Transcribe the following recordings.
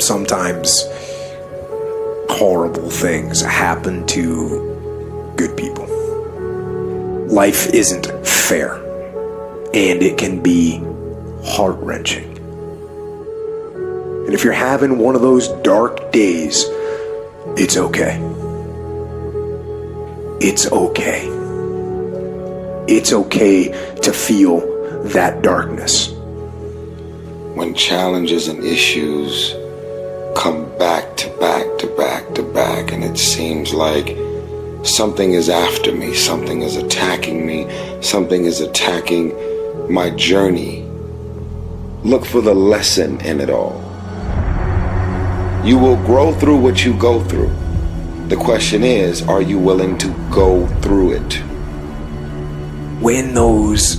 sometimes horrible things happen to good people. Life isn't fair, and it can be heart-wrenching. And if you're having one of those dark days, it's okay. It's okay. It's okay to feel that darkness. When challenges and issues come back to back to back to back, and it seems like something is after me, something is attacking me, something is attacking my journey, look for the lesson in it all. You will grow through what you go through. The question is, are you willing to go through it? When those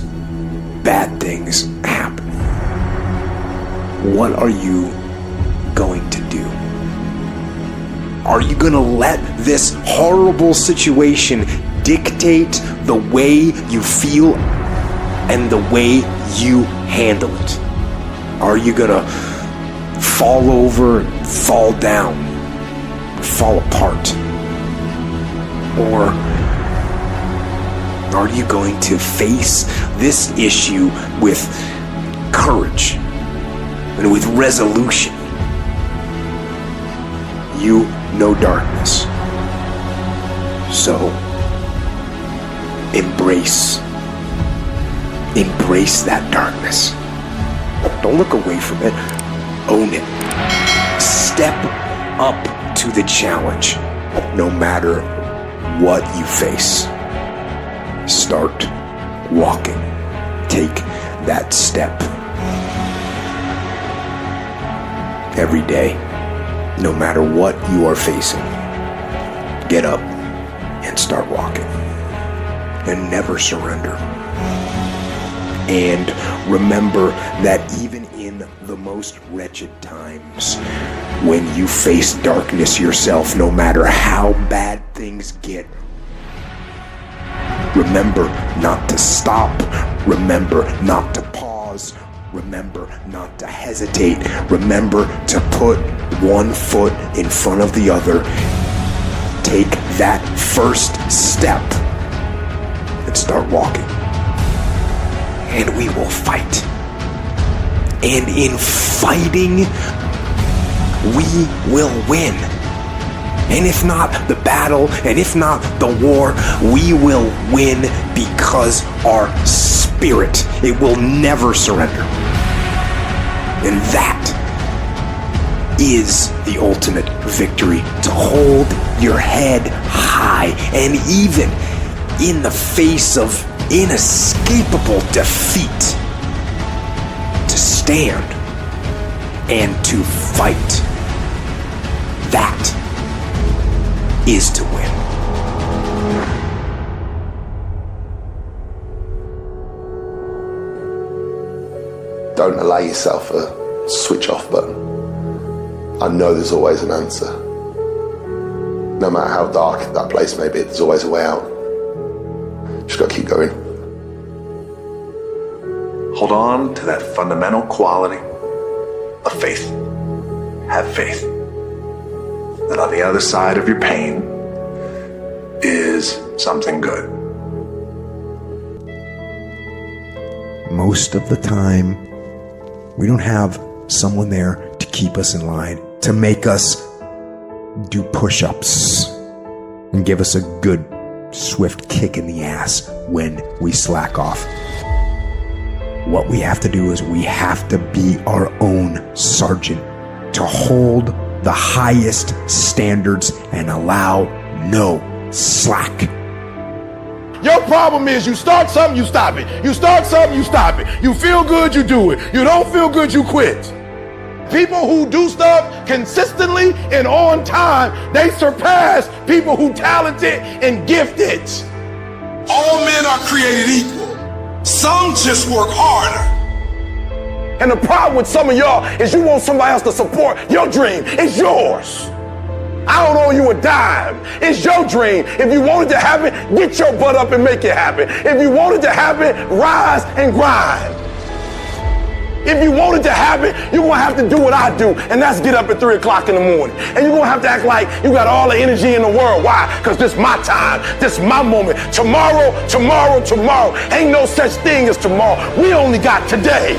bad things happen, what are you going to do? Are you going to let this horrible situation dictate the way you feel and the way you handle it? Are you going to fall over, fall down, fall apart? Or are you going to face this issue with courage and with resolution? You know darkness, so embrace that darkness. Don't look away from it. Own it. Step up to the challenge, no matter what you face. Start walking. Take that step. Every day, no matter what you are facing, get up and start walking. And never surrender. And remember that even in the most wretched times, when you face darkness yourself, no matter how bad things get, remember not to stop. Remember not to pause. Remember not to hesitate. Remember to put one foot in front of the other. Take that first step and start walking. And we will fight. And in fighting, we will win. And if not the battle, and if not the war, we will win because our spirit, it will never surrender. And that is the ultimate victory, to hold your head high, and even in the face of inescapable defeat, to stand and to fight. That is to win. Don't allow yourself a switch off button. I know there's always an answer. No matter how dark that place may be, there's always a way out. Just gotta keep going. Hold on to that fundamental quality of faith. Have faith that on the other side of your pain is something good. Most of the time, we don't have someone there to keep us in line, to make us do push-ups and give us a good, swift kick in the ass when we slack off. What we have to do is we have to be our own sergeant, to hold the highest standards and allow no slack. Your problem is you start something, you stop it. You start something, you stop it. You feel good, you do it. You don't feel good, you quit. People who do stuff consistently and on time, they surpass people who talented and gifted. All men are created equal. Some just work harder. And the problem with some of y'all is you want somebody else to support your dream. It's yours. I don't owe you a dime. It's your dream. If you want it to happen, get your butt up and make it happen. If you want it to happen, rise and grind. If you want it to happen, you're going to have to do what I do, and that's get up at 3 o'clock in the morning. And you're going to have to act like you got all the energy in the world. Why? Because this is my time. This is my moment. Tomorrow. Ain't no such thing as tomorrow. We only got today.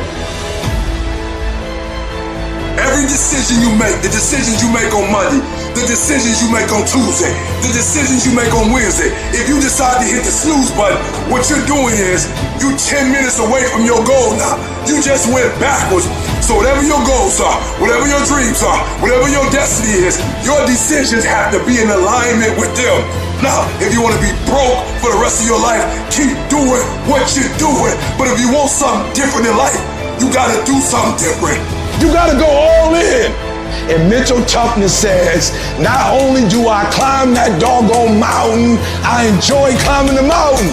Every decision you make, the decisions you make on Monday, the decisions you make on Tuesday, the decisions you make on Wednesday, if you decide to hit the snooze button, what you're doing is you 10 minutes away from your goal now. You just went backwards. So whatever your goals are, whatever your dreams are, whatever your destiny is, your decisions have to be in alignment with them. Now, if you want to be broke for the rest of your life, keep doing what you're doing. But if you want something different in life, you got to do something different. You gotta go all in. And mental toughness says, not only do I climb that doggone mountain, I enjoy climbing the mountain.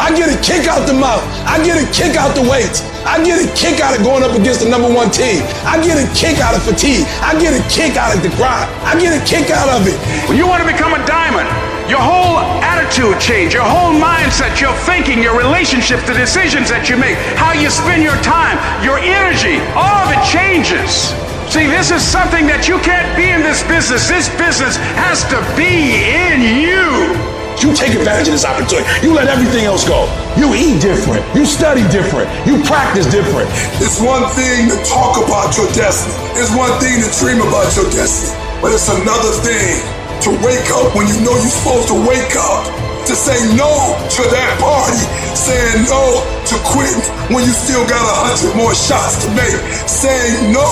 I get a kick out the mountain. I get a kick out the weights. I get a kick out of going up against the number one team. I get a kick out of fatigue. I get a kick out of the grind. I get a kick out of it. When you want to become a diamond, your whole attitude change, your whole mindset, your thinking, your relationships, the decisions that you make, how you spend your time, your energy, all of it changes. See, this is something that you can't be in this business. This business has to be in you. You take advantage of this opportunity. You let everything else go. You eat different. You study different. You practice different. It's one thing to talk about your destiny. It's one thing to dream about your destiny. But it's another thing to wake up when you know you're supposed to wake up. To say no to that party. Saying no to quitting when you still got 100 more shots to make. Saying no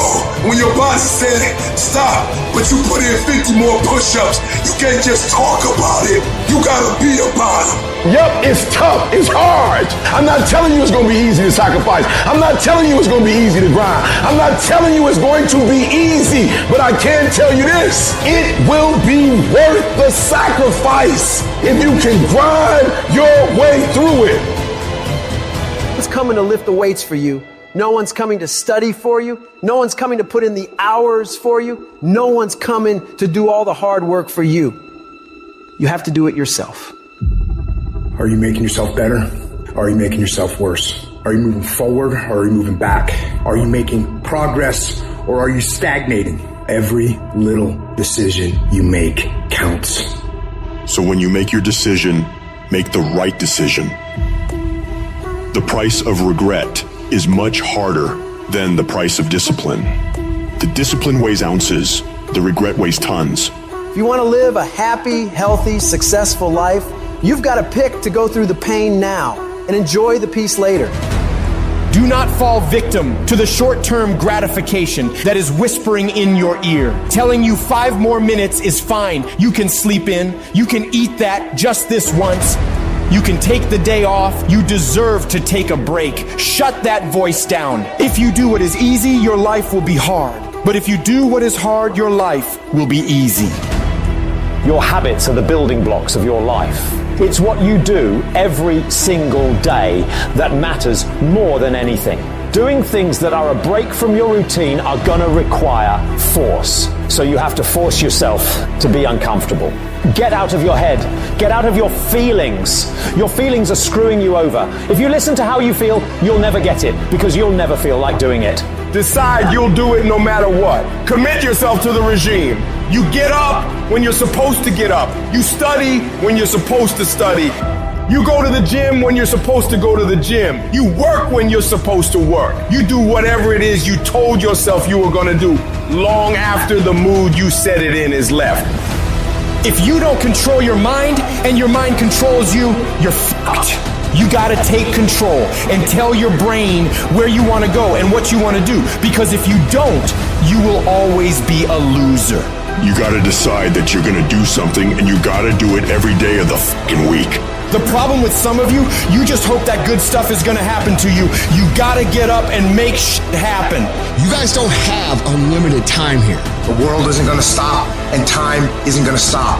when your boss said stop, but you put in 50 more push-ups. You can't just talk about it. You gotta be about it. Yep, it's tough. It's hard. I'm not telling you it's going to be easy to sacrifice. I'm not telling you it's going to be easy to grind. I'm not telling you it's going to be easy. But I can tell you this. It will be worth the sacrifice if you can grind your way through it. It's coming to lift the weights for you. No one's coming to study for you. No one's coming to put in the hours for you. No one's coming to do all the hard work for you. You have to do it yourself. Are you making yourself better? Or are you making yourself worse? Are you moving forward or are you moving back? Are you making progress or are you stagnating? Every little decision you make counts. So when you make your decision, make the right decision. The price of regret is much harder than the price of discipline. The discipline weighs ounces, the regret weighs tons. If you want to live a happy, healthy, successful life, you've got to pick to go through the pain now and enjoy the peace later. Do not fall victim to the short-term gratification that is whispering in your ear, telling you 5 more minutes is fine. You can sleep in. You can eat that just this once. You can take the day off. You deserve to take a break. Shut that voice down. If you do what is easy, your life will be hard. But if you do what is hard, your life will be easy. Your habits are the building blocks of your life. It's what you do every single day that matters more than anything. Doing things that are a break from your routine are gonna require force. So you have to force yourself to be uncomfortable. Get out of your head. Get out of your feelings. Your feelings are screwing you over. If you listen to how you feel, you'll never get it because you'll never feel like doing it. Decide you'll do it no matter what. Commit yourself to the regime. You get up when you're supposed to get up. You study when you're supposed to study. You go to the gym when you're supposed to go to the gym. You work when you're supposed to work. You do whatever it is you told yourself you were gonna do long after the mood you set it in is left. If you don't control your mind and your mind controls you, you're fucked. You gotta take control and tell your brain where you wanna go and what you wanna do. Because if you don't, you will always be a loser. You gotta decide that you're gonna do something and you gotta do it every day of the fucking week. The problem with some of you, you just hope that good stuff is gonna happen to you. You gotta get up and make shit happen. You guys don't have unlimited time here. The world isn't gonna stop and time isn't gonna stop.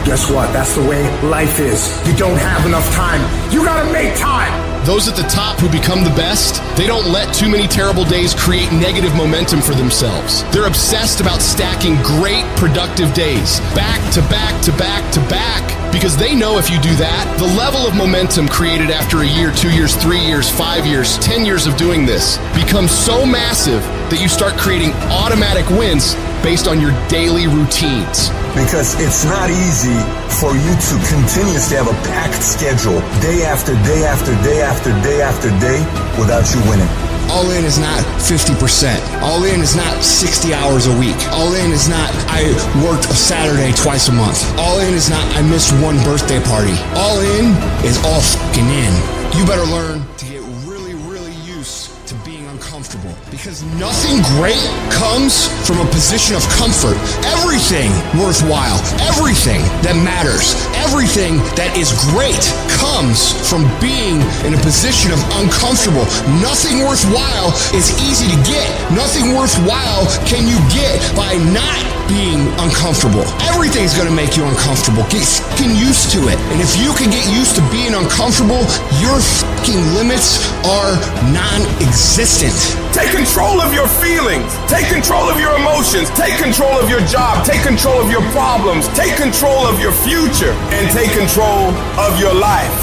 Guess what? That's the way life is. You don't have enough time. You gotta make time. Those at the top who become the best, they don't let too many terrible days create negative momentum for themselves. They're obsessed about stacking great, productive days, back to back to back to back, because they know if you do that, the level of momentum created after a year, 2 years, 3 years, 5 years, 10 years of doing this becomes so massive that you start creating automatic wins based on your daily routines. Because it's not easy for you to continuously have a packed schedule day after day after day after day after day without you winning. All in is not 50%. All in is not 60 hours a week. All in is not I worked a Saturday twice a month. All in is not I missed one birthday party. All in is all fucking in. You better learn to get really, really used to being uncomfortable, because nothing great comes from a position of comfort. Everything worthwhile, everything that matters, everything that is great comes from being in a position of uncomfortable. Nothing worthwhile is easy to get. Nothing worthwhile can you get by not being uncomfortable. Everything's gonna make you uncomfortable. Get fucking used to it. And if you can get used to being uncomfortable, your fucking limits are non-existent. Take control of your feelings. Take control of your emotions. Take control of your job. Take control of your problems. Take control of your future. And take control of your life.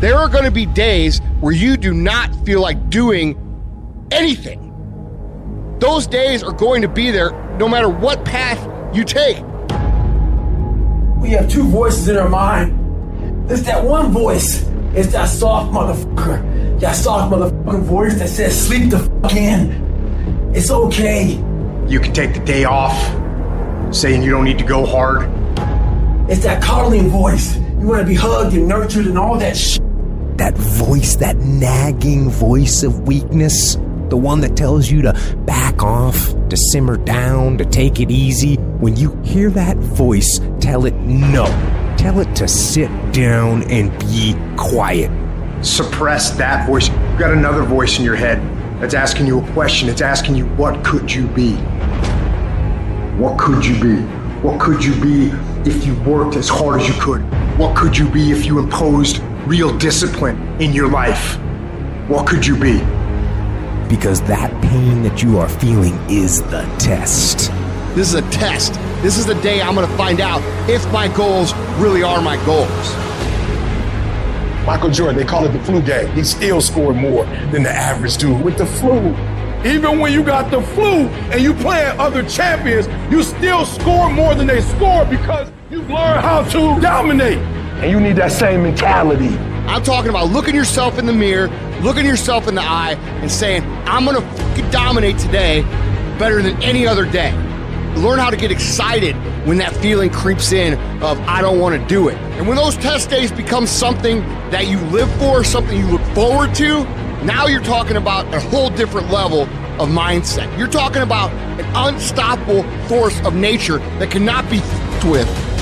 There are going to be days where you do not feel like doing anything. Those days are going to be there no matter what path you take. We have two voices in our mind. There's that one voice. It's that soft motherfucker. That soft motherfucking voice that says, sleep the fuck in. It's okay. You can take the day off, saying you don't need to go hard. It's that coddling voice. You want to be hugged and nurtured and all that shit. That voice, that nagging voice of weakness. The one that tells you to back off, to simmer down, to take it easy. When you hear that voice, tell it no. Tell it to sit down and be quiet. Suppress that voice. You've got another voice in your head that's asking you a question. It's asking you, what could you be? What could you be? What could you be if you worked as hard as you could? What could you be if you imposed real discipline in your life? What could you be? Because that pain that you are feeling is the test. This is a test. This is the day I'm going to find out if my goals really are my goals. Michael Jordan, they call it the flu game. He still scored more than the average dude with the flu. Even when you got the flu and you playing other champions, you still score more than they score because you've learned how to dominate. And you need that same mentality. I'm talking about looking yourself in the mirror, looking yourself in the eye and saying, I'm going to fucking dominate today better than any other day. Learn how to get excited when that feeling creeps in of, I don't want to do it. And when those test days become something that you live for, something you look forward to, now you're talking about a whole different level of mindset. You're talking about an unstoppable force of nature that cannot be f***ed with.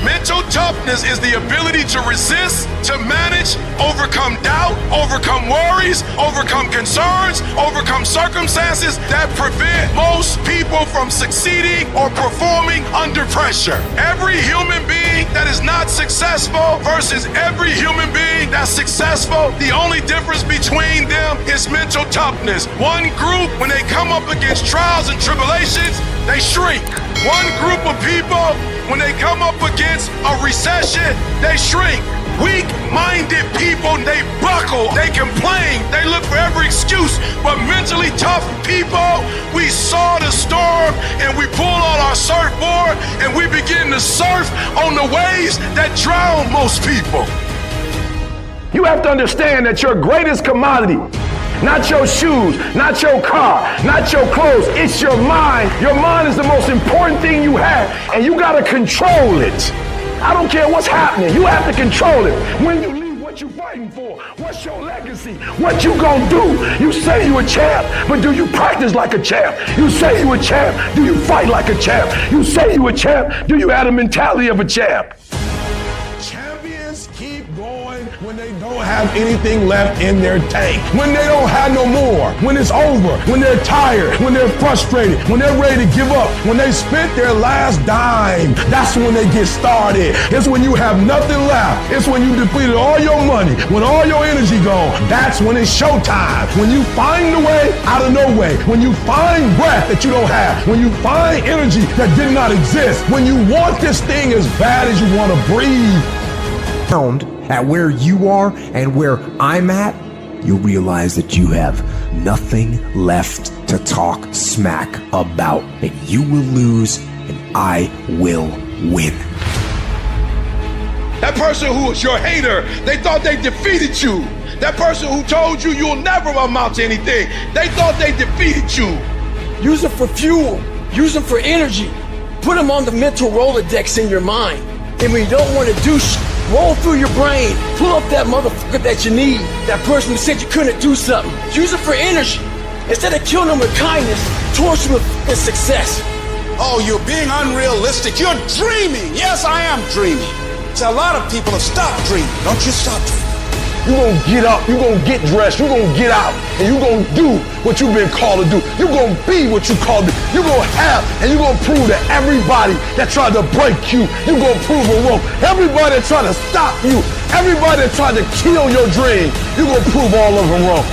Mental toughness is the ability to resist, to manage, overcome doubt, overcome worries, overcome concerns, overcome circumstances that prevent most people from succeeding or performing under pressure. Every human being that is not successful versus every human being that's successful, the only difference between them is mental toughness. One group, when they come up against trials and tribulations, they shrink. One group of people, when they come up against a recession, they shrink. Weak-minded people, they buckle, they complain, they look for every excuse. But mentally tough people, we saw the storm and we pull on our surfboard and we begin to surf on the waves that drown most people. You have to understand that your greatest commodity, not your shoes, not your car, not your clothes, it's your mind. Your mind is the most important thing you have, and you gotta control it. I don't care what's happening, you have to control it. When you leave, what you fighting for? What's your legacy? What you gonna do? You say you a champ, but do you practice like a champ? You say you a champ, do you fight like a champ? You say you a champ, do you have the mentality of a champ? Champions keep going when they don't have anything left in their tank, when they don't have no more, when it's over, when they're tired, when they're frustrated, when they're ready to give up, when they spent their last dime, that's when they get started. It's when you have nothing left. It's when you depleted all your money, when all your energy gone. That's when it's showtime. When you find the way out of no way, when you find breath that you don't have, when you find energy that did not exist, when you want this thing as bad as you want to breathe. At where you are and where I'm at, you'll realize that you have nothing left to talk smack about, and you will lose and I will win. That person who was your hater, they thought they defeated you. That person who told you you'll never amount to anything, they thought they defeated you. Use them for fuel. Use them for energy. Put them on the mental Rolodex in your mind. And when you don't want to do roll through your brain. Pull up that motherfucker that you need. That person who said you couldn't do something. Use it for energy. Instead of killing them with kindness, torch them with success. Oh, you're being unrealistic. You're dreaming. Yes, I am dreaming. So a lot of people have stopped dreaming. Don't you stop dreaming. You're going to get up, you're going to get dressed, you're going to get out, and you're going to do what you've been called to do. You're going to be what you called to be. You're going to have, and you're going to prove to everybody that tried to break you, you're going to prove them wrong. Everybody that tried to stop you, everybody that tried to kill your dream, you're going to prove all of them wrong.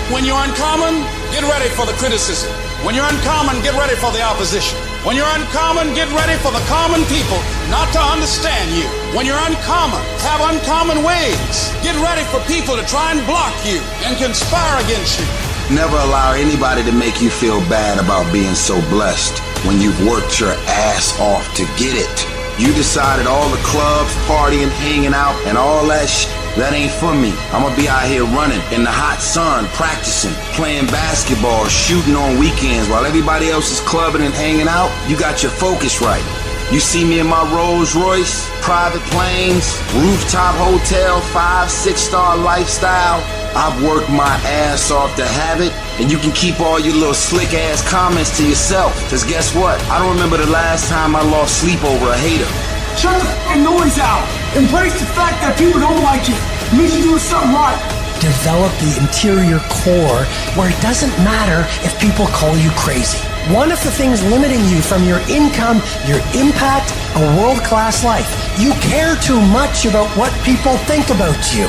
When you're uncommon, get ready for the criticism. When you're uncommon, get ready for the opposition. When you're uncommon, get ready for the common people not to understand you. When you're uncommon, have uncommon ways. Get ready for people to try and block you and conspire against you. Never allow anybody to make you feel bad about being so blessed when you've worked your ass off to get it. You decided all the clubs, partying, hanging out, and all that shit, that ain't for me. I'm gonna be out here running in the hot sun, practicing, playing basketball, shooting on weekends while everybody else is clubbing and hanging out. You got your focus right. You see me in my Rolls Royce, private planes, rooftop hotel, 5-6-star lifestyle. I've worked my ass off to have it, and you can keep all your little slick ass comments to yourself. Cause guess what? I don't remember the last time I lost sleep over a hater. Shut the f***ing noise out. Embrace the fact that people don't like you. It means you're doing something right. Develop the interior core where it doesn't matter if people call you crazy. One of the things limiting you from your income, your impact, a world-class life. You care too much about what people think about you.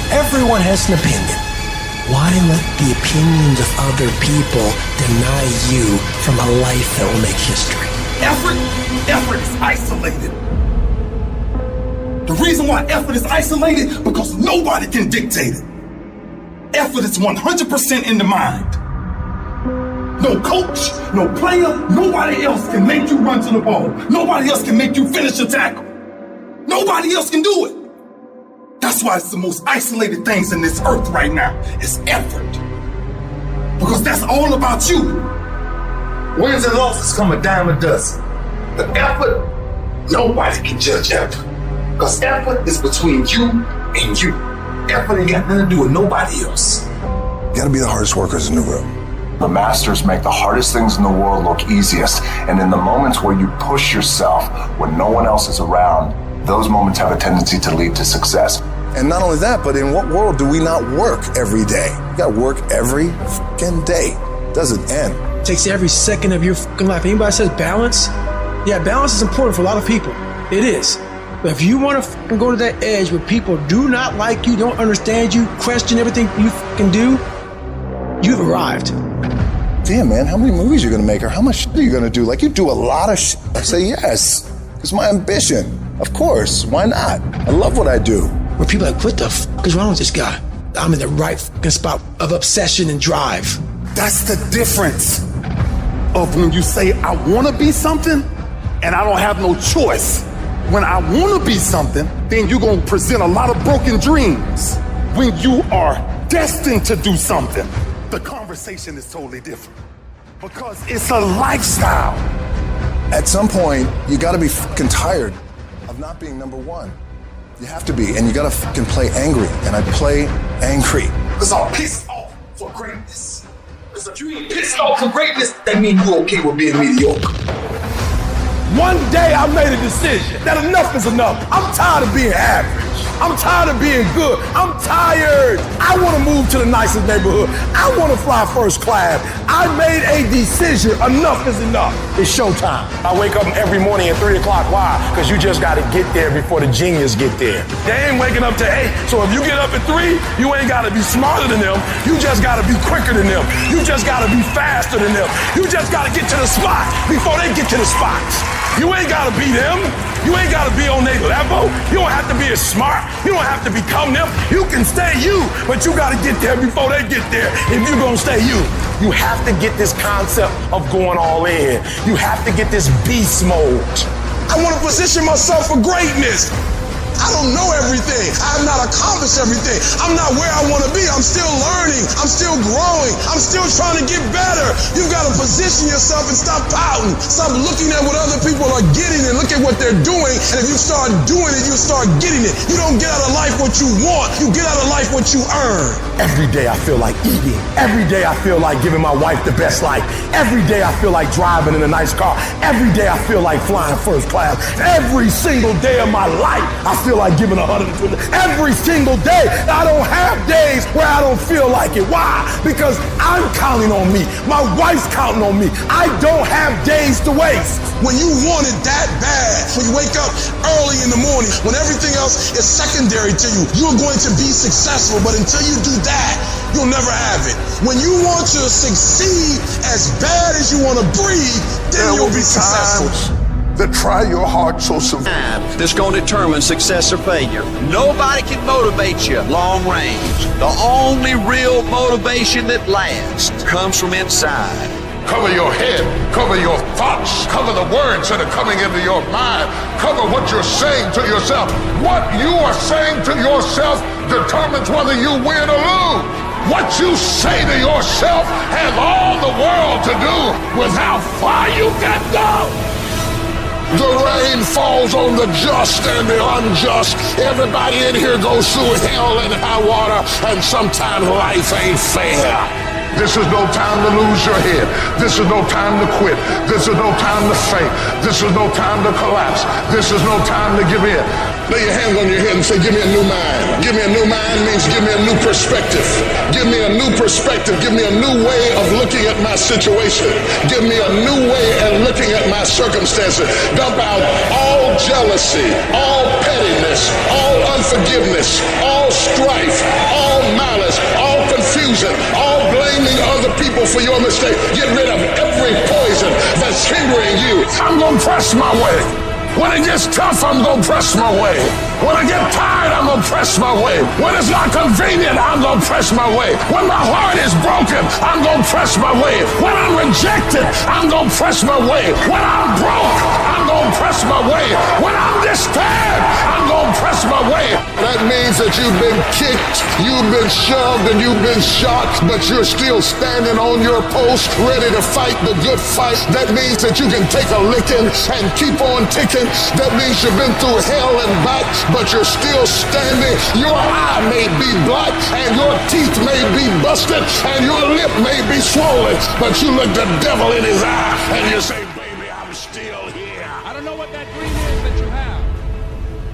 Everyone has an opinion. Why let the opinions of other people deny you from a life that will make history? Effort is isolated. The reason why effort is isolated, because nobody can dictate it. Effort is 100% in the mind. No coach, no player, nobody else can make you run to the ball. Nobody else can make you finish a tackle. Nobody else can do it. That's why it's the most isolated things in this earth right now, is effort. Because that's all about you. Wins and losses come a dime a dozen. But effort, nobody can judge effort. Because effort is between you and you. Effort ain't got nothing to do with nobody else. You gotta be the hardest workers in the room. The masters make the hardest things in the world look easiest. And in the moments where you push yourself, when no one else is around, those moments have a tendency to lead to success. And not only that, but in what world do we not work every day? You gotta work every fucking day. It doesn't end. It takes every second of your fucking life. Anybody says balance? Yeah, balance is important for a lot of people. It is. But if you want to fucking go to that edge where people do not like you, don't understand you, question everything you fucking do, you've arrived. Damn, man, how many movies are you gonna make, or how much shit are you gonna do? Like, you do a lot of shit. I say yes. It's my ambition. Of course, why not? I love what I do. Where people are like, what the fuck is wrong with this guy? I'm in the right fucking spot of obsession and drive. That's the difference of when you say, I want to be something, and I don't have no choice. When I want to be something, then you're going to present a lot of broken dreams. When you are destined to do something, the conversation is totally different. Because it's a lifestyle. At some point, you gotta be fucking tired of not being number one. You have to be, and you gotta fucking play angry. And I play angry. Because I'm pissed off for greatness. Because if you ain't pissed off for greatness, that means you're okay with being mediocre. One day I made a decision that enough is enough. I'm tired of being average. I'm tired of being good. I'm tired. I want to move to the nicest neighborhood. I want to fly first class. I made a decision. Enough is enough. It's showtime. I wake up every morning at 3 o'clock. Why? Because you just got to get there before the genius get there. They ain't waking up to 8. So if you get up at 3, you ain't got to be smarter than them. You just got to be quicker than them. You just got to be faster than them. You just got to get to the spot before they get to the spots. You ain't got to be them. You ain't got to be on their level. You don't have to be as smart. You don't have to become them. You can stay you, but you got to get there before they get there if you're going to stay you. You have to get this concept of going all in. You have to get this beast mode. I want to position myself for greatness. I don't know everything. I have not accomplished everything. I'm not where I want to be. I'm still learning. I'm still growing. I'm still trying to get better. You've got to position yourself and stop pouting. Stop looking at what other people are getting and look at what they're doing. And if you start doing it, you start getting it. You don't get out of life what you want. You get out of life what you earn. Every day I feel like eating. Every day I feel like giving my wife the best life. Every day I feel like driving in a nice car. Every day I feel like flying first class. Every single day of my life I feel like giving 120. Every single day. I don't have days where I don't feel like it. Why? Because I'm counting on me. My wife's counting on me. I don't have days to waste. When you want it that bad, when you wake up early in the morning, when everything else is secondary to you, you're going to be successful. But until you do that, you'll never have it. When you want to succeed as bad as you want to breathe, then you'll be successful. That try your heart so severe. That's going to determine success or failure. Nobody can motivate you long range. The only real motivation that lasts comes from inside. Cover your head, cover your thoughts, cover the words that are coming into your mind, cover what you're saying to yourself. What you are saying to yourself determines whether you win or lose. What you say to yourself has all the world to do with how far you can go. The rain falls on the just and the unjust. Everybody in here goes through hell and high water, and sometimes life ain't fair. This is no time to lose your head. This is no time to quit. This is no time to faint. This is no time to collapse. This is no time to give in. Lay your hands on your head and say, give me a new mind. Give me a new mind means give me a new perspective. Give me a new perspective. Give me a new way of looking at my situation. Give me a new way of looking at my circumstances. Dump out all jealousy, all pettiness, all unforgiveness, all strife, all malice, all confusion, all blaming other people for your mistake. Get rid of every poison that's hindering you. I'm gonna press my way. When it gets tough, I'm gonna press my way. When I get tired, I'm gonna press my way. When it's not convenient, I'm gonna press my way. When my heart is broken, I'm gonna press my way. When I'm rejected, I'm gonna press my way. When I'm broke, I'm gonna press my way. When I'm despaired, I'm gonna press my way. That means that you've been kicked, you've been shoved, and you've been shot, but you're still standing on your post, ready to fight the good fight. That means that you can take a licking and keep on ticking. That means you've been through hell and back, but you're still standing. Your eye may be black, and your teeth may be busted, and your lip may be swollen, but you look the devil in his eye, and you say, baby, I'm still here. I don't know what that dream is that you have.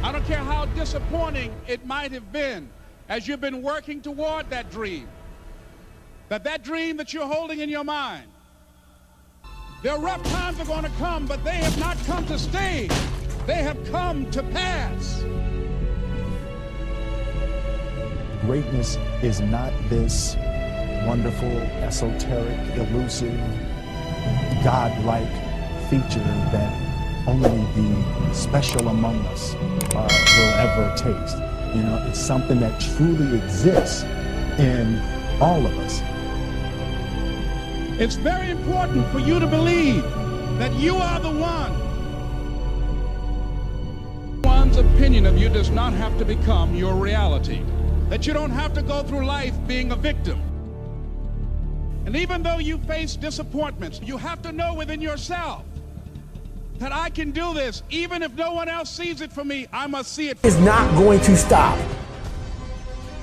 I don't care how disappointing it might have been as you've been working toward that dream. That dream that you're holding in your mind. Their rough times are going to come, but they have not come to stay. They have come to pass. Greatness is not this wonderful, esoteric, elusive, godlike feature that only the special among us will ever taste. You know, it's something that truly exists in all of us. It's very important for you to believe that you are the one. One's opinion of you does not have to become your reality. That you don't have to go through life being a victim. And even though you face disappointments, you have to know within yourself that I can do this. Even if no one else sees it for me, I must see it. Is not going to stop.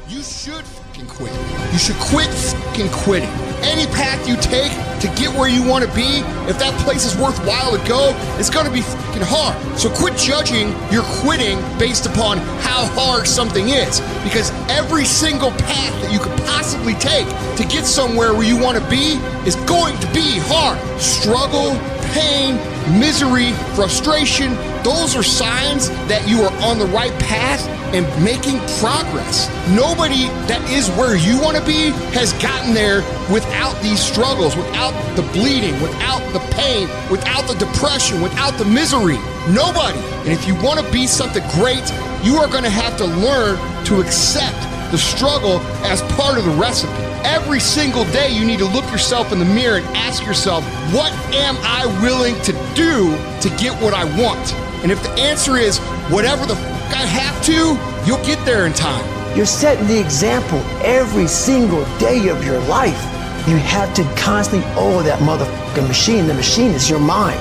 You should fucking quit. You should quit fucking quitting. Any path you take to get where you want to be, if that place is worthwhile to go, it's going to be fucking hard. So quit judging your quitting based upon how hard something is, because every single path that you could possibly take to get somewhere where you want to be is going to be hard. Struggle, pain, misery, frustration, those are signs that you are on the right path and making progress. Nobody that is where you want to be has gotten there without these struggles, without the bleeding, without the pain, without the depression, without the misery. Nobody. And if you want to be something great, you are going to have to learn to accept the struggle as part of the recipe. Every single day you need to look yourself in the mirror and ask yourself, what am I willing to do to get what I want? And if the answer is whatever the fuck I have to, you'll get there in time. You're setting the example every single day of your life. You have to constantly owe that motherfucking machine. The machine is your mind.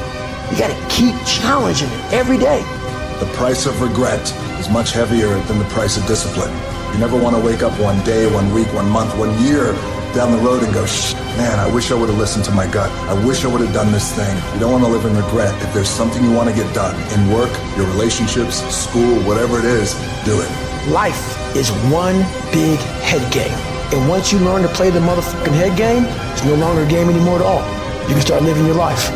You gotta keep challenging it every day. The price of regret is much heavier than the price of discipline. You never want to wake up one day, 1 week, 1 month, 1 year down the road and go, man, I wish I would have listened to my gut. I wish I would have done this thing. You don't want to live in regret. If there's something you want to get done in work, your relationships, school, whatever it is, do it. Life is one big head game. And once you learn to play the motherfucking head game, it's no longer a game anymore at all. You can start living your life.